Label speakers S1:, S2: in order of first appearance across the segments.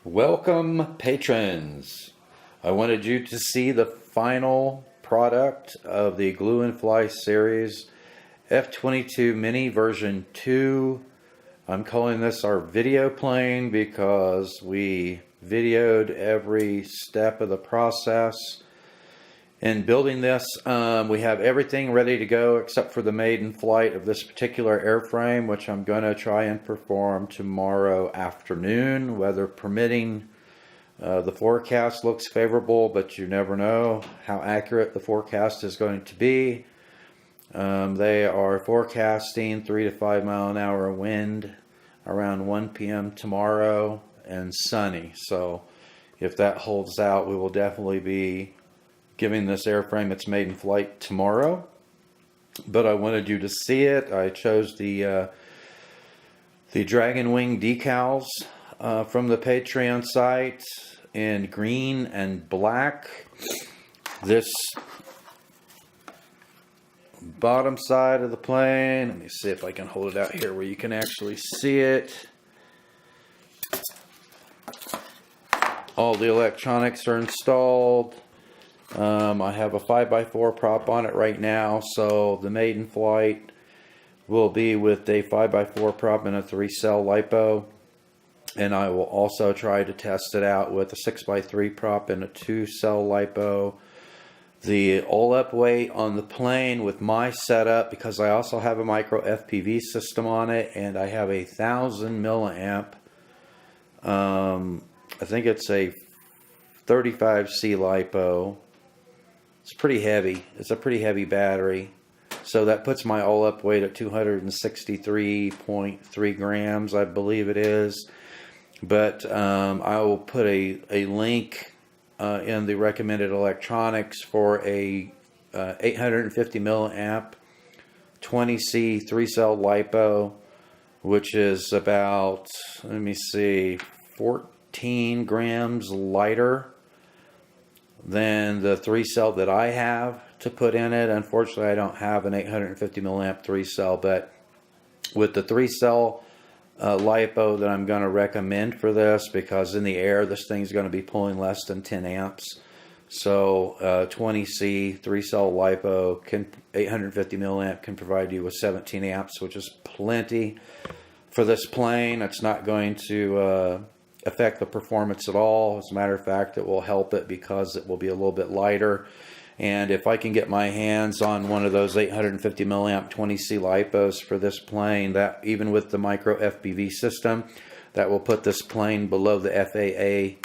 S1: Welcome, patrons. I wanted you to see the final product of the Glue and Fly series, F-22 Mini version 2. I'm calling this our video plane because we videoed every step of the process. In building this, we have everything ready to go except for the maiden flight of this particular airframe, which I'm going to try and perform tomorrow afternoon, weather permitting. The forecast looks favorable, but you never know how accurate the forecast is going to be. They are forecasting 3 to 5 mile an hour wind around 1 p.m. tomorrow and sunny. So if that holds out, we will definitely be giving this airframe its maiden flight tomorrow. But I wanted you to see it. I chose the Dragon Wing decals from the Patron site in green and black. This bottom side of the plane, let me see if I can hold it out here where you can actually see it. All the electronics are installed. I have a 5x4 prop on it right now, so the maiden flight will be with a 5x4 prop and a 3-cell LiPo, and I will also try to test it out with a 6x3 prop and a 2-cell LiPo. The all-up weight on the plane with my setup, because I also have a micro FPV system on it, and I have a 1000 milliamp. I think it's a 35C LiPo. It's pretty heavy. It's a pretty heavy battery. So that puts my all-up weight at 263.3 grams, I believe it is. But I will put a link in the recommended electronics for a 850 milliamp 20C 3-cell LiPo, which is about, let me see, 14 grams lighter than the 3-cell that I have to put in it. Unfortunately, I don't have an 850 milliamp 3-cell, but with the 3-cell LiPo that I'm going to recommend for this, because in the air this thing's going to be pulling less than 10 amps. So 20C 3-cell LiPo, 850 milliamp, can provide you with 17 amps, which is plenty for this plane. It's not going to affect the performance at all. As a matter of fact, it will help it because it will be a little bit lighter. And if I can get my hands on one of those 850 milliamp 20C LiPos for this plane, that even with the micro FPV system, that will put this plane below the FAA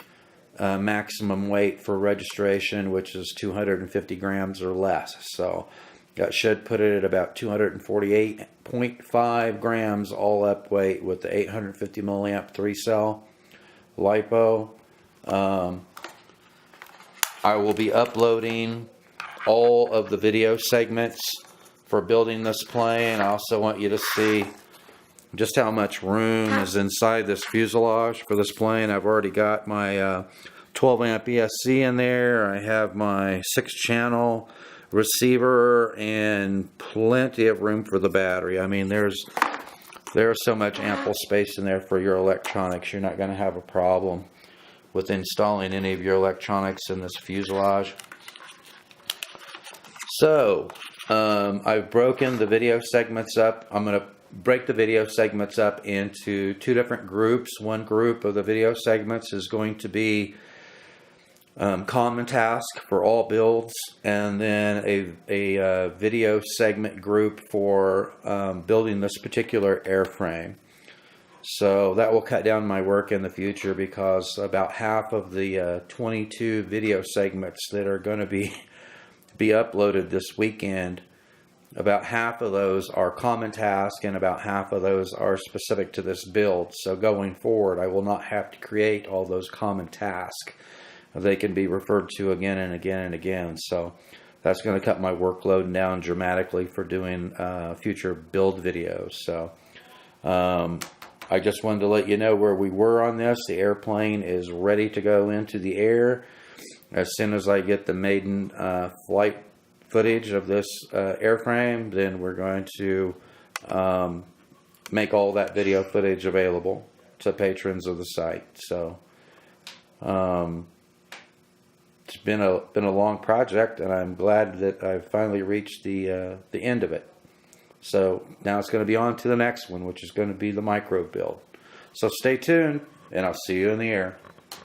S1: maximum weight for registration, which is 250 grams or less. So that should put it at about 248.5 grams all up weight with the 850 milliamp 3-cell LiPo. I will be uploading all of the video segments for building this plane. I also want you to see just how much room is inside this fuselage for this plane. I've already got my 12 amp ESC in there. I have my 6-channel receiver and plenty of room for the battery. I mean, there's so much ample space in there for your electronics. You're not going to have a problem with installing any of your electronics in this fuselage. So I've broken the video segments up. I'm going to break the video segments up into 2 different groups. One group of the video segments is going to be common task for all builds, and then a video segment group for building this particular airframe. So that will cut down my work in the future, because about half of the 22 video segments that are going to be uploaded this weekend, about half of those are common task and about half of those are specific to this build. So going forward, I will not have to create all those common tasks. They can be referred to again and again and again. So that's going to cut my workload down dramatically for doing future build videos. So I just wanted to let you know where we were on this. The airplane is ready to go into the air. As soon as I get the maiden flight footage of this airframe, then we're going to make all that video footage available to patrons of the site. So It's been a long project, and I'm glad that I've finally reached the end of it. So now it's going to be on to the next one, which is going to be the micro build. So stay tuned, and I'll see you in the air.